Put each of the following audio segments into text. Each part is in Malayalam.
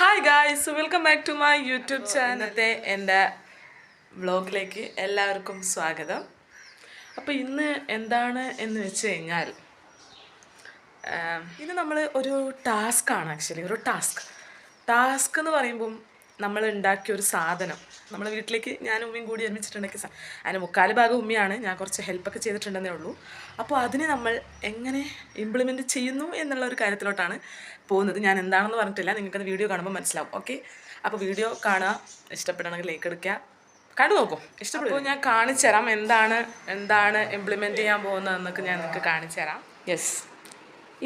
Hi guys, welcome back to my YouTube channel. ഇന്നത്തെ എൻ്റെ വ്ളോഗിലേക്ക് എല്ലാവർക്കും സ്വാഗതം. അപ്പോൾ ഇന്ന് എന്താണ് എന്ന് വെച്ച് കഴിഞ്ഞാൽ ഇത് നമ്മൾ ഒരു ടാസ്ക്കാണ്. ആക്ച്വലി ഒരു ടാസ്ക് എന്ന് പറയുമ്പം നമ്മൾ ഉണ്ടാക്കിയ ഒരു സാധനം നമ്മൾ വീട്ടിലേക്ക് ഞാനും ഉമ്മയും കൂടി ഒരുമിച്ചിട്ടുണ്ടാക്കിയ അതിന് 3/4 ഭാഗം ഉമ്മയാണ്, ഞാൻ കുറച്ച് ഹെൽപ്പൊക്കെ ചെയ്തിട്ടുണ്ടെന്നേ ഉള്ളൂ. അപ്പോൾ അതിനെ നമ്മൾ എങ്ങനെ ഇംപ്ലിമെൻറ്റ് ചെയ്യുന്നു എന്നുള്ള ഒരു കാര്യത്തിലോട്ടാണ് പോകുന്നത്. ഞാൻ എന്താണെന്ന് പറഞ്ഞിട്ടില്ല, നിങ്ങൾക്കത് വീഡിയോ കാണുമ്പോൾ മനസ്സിലാവും. ഓക്കെ, അപ്പോൾ വീഡിയോ കാണുക, ഇഷ്ടപ്പെടണമെങ്കിൽ ലൈക്ക് എടുക്കുക, കണ്ടു നോക്കും, ഇഷ്ടപ്പെടും. ഞാൻ കാണിച്ചു തരാം എന്താണ് ഇംപ്ലിമെൻറ്റ് ചെയ്യാൻ പോകുന്നതെന്നൊക്കെ ഞാൻ നിങ്ങൾക്ക് കാണിച്ചു തരാം. യെസ്,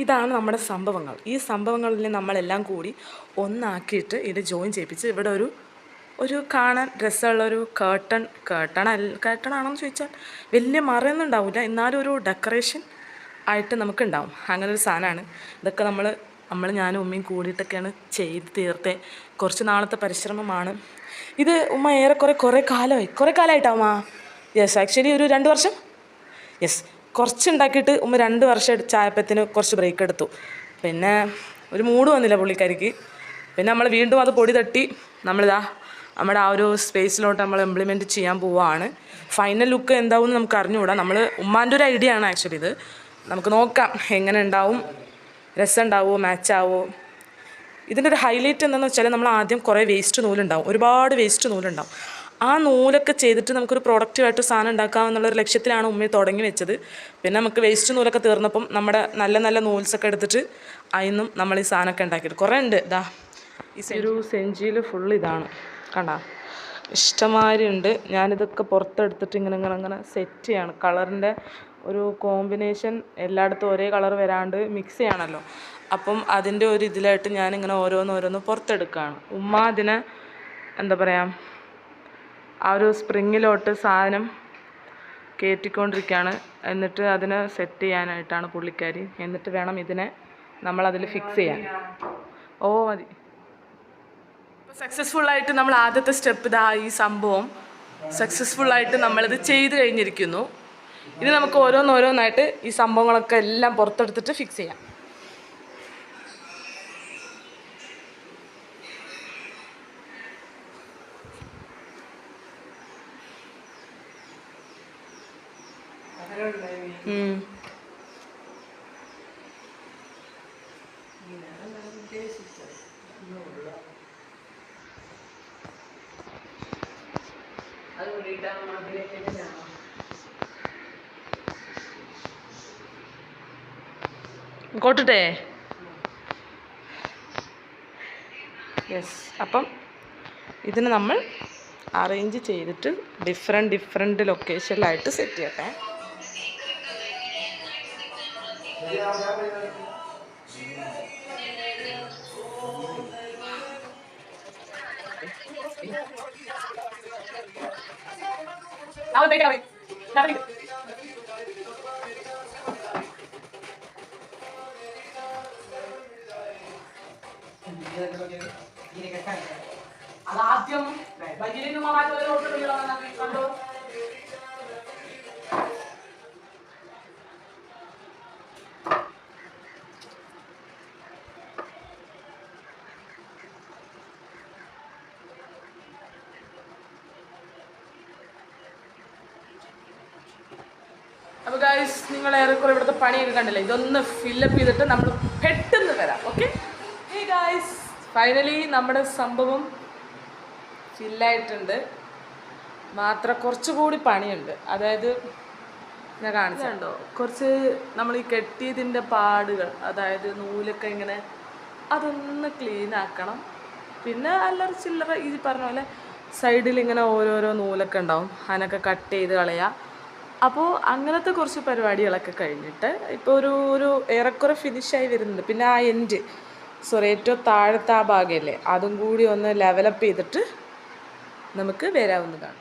ഇതാണ് നമ്മുടെ സംഭവങ്ങൾ. ഈ സംഭവങ്ങളിൽ നമ്മളെല്ലാം കൂടി ഒന്നാക്കിയിട്ട് ഇത് ജോയിൻ ചെയ്യിപ്പിച്ച് ഇവിടെ ഒരു കാണാൻ രസമുള്ളൊരു കേട്ടണാണെന്ന് ചോദിച്ചാൽ വലിയ മറയൊന്നും ഉണ്ടാവില്ല, എന്നാലും ഒരു ഡെക്കറേഷൻ ആയിട്ട് നമുക്കുണ്ടാവും. അങ്ങനെ ഒരു സാധനമാണ് ഇതൊക്കെ. ഞാനും ഉമ്മയും കൂടിയിട്ടൊക്കെയാണ് ചെയ്ത് തീർത്തേ. കുറച്ച് നാളത്തെ പരിശ്രമമാണ് ഇത്. ഉമ്മ കുറേ കാലമായിട്ടാവുമ്മ. യെസ്, ആക്ച്വലി ഒരു 2 വർഷം. യെസ്, കുറച്ചുണ്ടാക്കിയിട്ട് ഉമ്മ 2 വർഷം ചായപ്പത്തിന് കുറച്ച് ബ്രേക്ക് എടുത്തു. പിന്നെ ഒരു മൂഡ് വന്നില്ല പുള്ളിക്കാരിക്ക്. പിന്നെ നമ്മൾ വീണ്ടും അത് പൊടി തട്ടി നമ്മുടെ ആ ഒരു സ്പേസിലോട്ട് നമ്മൾ ഇംപ്ലിമെൻറ്റ് ചെയ്യാൻ പോവുകയാണ്. ഫൈനൽ ലുക്ക് എന്താവും എന്ന് നമുക്ക് അറിഞ്ഞുകൂടാ. ഉമ്മാൻ്റെ ഒരു ഐഡിയ ആണ് ആക്ച്വലി ഇത്. നമുക്ക് നോക്കാം എങ്ങനെ ഉണ്ടാവും, രസം ഉണ്ടാവുമോ, മാച്ചാവോ. ഇതിൻ്റെ ഒരു ഹൈലൈറ്റ് എന്താണെന്ന് വെച്ചാൽ നമ്മൾ ആദ്യം കുറേ വേസ്റ്റ് നൂലുണ്ടാവും, ഒരുപാട് വേസ്റ്റ് നൂലുണ്ടാവും. ആ നൂലൊക്കെ ചെയ്തിട്ട് നമുക്കൊരു പ്രൊഡക്റ്റീവായിട്ട് സാധനം ഉണ്ടാക്കാമെന്നുള്ളൊരു ലക്ഷ്യത്തിലാണ് ഉമ്മ തുടങ്ങി വെച്ചത്. പിന്നെ നമുക്ക് വേസ്റ്റ് നൂലൊക്കെ തീർന്നപ്പം നമ്മുടെ നല്ല നല്ല നൂൽസൊക്കെ എടുത്തിട്ട് അതിന്നും നമ്മൾ ഈ സാധനമൊക്കെ ഉണ്ടാക്കിയിട്ട് കുറേ ഉണ്ട്. ഈ ഒരു സെഞ്ചിയിൽ ഫുൾ ഇതാണ്, കണ്ടാ, ഇഷ്ടമാതിരി ഉണ്ട്. ഞാനിതൊക്കെ പുറത്തെടുത്തിട്ട് ഇങ്ങനെ സെറ്റ് ചെയ്യാണ്. കളറിൻ്റെ ഒരു കോമ്പിനേഷൻ എല്ലായിടത്തും ഒരേ കളർ വരാണ്ട് മിക്സ് ചെയ്യണമല്ലോ. അപ്പം അതിൻ്റെ ഒരു ഇതിലായിട്ട് ഞാനിങ്ങനെ ഓരോന്ന് പുറത്തെടുക്കുകയാണ്. ഉമ്മ അതിനെ എന്താ പറയുക, ആ ഒരു സ്പ്രിങ്ങിലോട്ട് സാധനം കയറ്റിക്കൊണ്ടിരിക്കുകയാണ്. എന്നിട്ട് അതിനെ സെറ്റ് ചെയ്യാനായിട്ടാണ് പുള്ളിക്കാരി. എന്നിട്ട് വേണം ഇതിനെ നമ്മളതിൽ ഫിക്സ് ചെയ്യാൻ. ഓ മതി. ഇപ്പോൾ സക്സസ്ഫുള്ളായിട്ട് നമ്മൾ ആദ്യത്തെ സ്റ്റെപ്പ് ഈ സംഭവം സക്സസ്ഫുള്ളായിട്ട് നമ്മളിത് ചെയ്ത് കഴിഞ്ഞിരിക്കുന്നു. ഇനി നമുക്ക് ഓരോന്നായിട്ട് ഈ സംഭവങ്ങളൊക്കെ എല്ലാം പുറത്തെടുത്തിട്ട് ഫിക്സ് ചെയ്യാം. കൊട്ടട്ടെ. യെസ്, അപ്പം ഇതിന് നമ്മൾ അറേഞ്ച് ചെയ്തിട്ട് ഡിഫറെൻറ്റ് ലൊക്കേഷനിലായിട്ട് സെറ്റ് ചെയ്യട്ടെ. അതാദ്യം കണ്ടോ. അപ്പോൾ ഗായ്സ്, നിങ്ങൾ ഏറെക്കുറെ ഇവിടുത്തെ പണിയൊക്കെ കണ്ടില്ലേ. ഇതൊന്ന് ഫില്ലപ്പ് ചെയ്തിട്ട് നമ്മൾ പെട്ടെന്ന് വരാം. ഓക്കെ ഗായ്സ്, ഫൈനലി നമ്മുടെ സംഭവം ഫില്ലായിട്ടുണ്ട്. മാത്രം കുറച്ചുകൂടി പണിയുണ്ട്. അതായത് ഞാൻ കാണിച്ചിട്ടുണ്ടോ, കുറച്ച് നമ്മൾ ഈ കെട്ടിയതിൻ്റെ പാടുകൾ, അതായത് നൂലൊക്കെ ഇങ്ങനെ അതൊന്ന് ക്ലീൻ ആക്കണം. പിന്നെ അല്ലറ ചില്ലറ ഈ പറഞ്ഞ പോലെ സൈഡിൽ ഇങ്ങനെ ഓരോരോ നൂലൊക്കെ ഉണ്ടാവും, അതിനൊക്കെ കട്ട് ചെയ്ത് കളയുക. അപ്പോൾ അങ്ങനത്തെ കുറച്ച് പരിപാടികളൊക്കെ കഴിഞ്ഞിട്ട് ഇപ്പോൾ ഒരു ഏറെക്കുറെ ഫിനിഷായി വരുന്നുണ്ട്. പിന്നെ ആ ഏറ്റവും താഴത്തെ ആ ഭാഗമല്ലേ, അതും കൂടി ഒന്ന് ലെവലപ്പ് ചെയ്തിട്ട് നമുക്ക് വരാവുന്നതാണ്.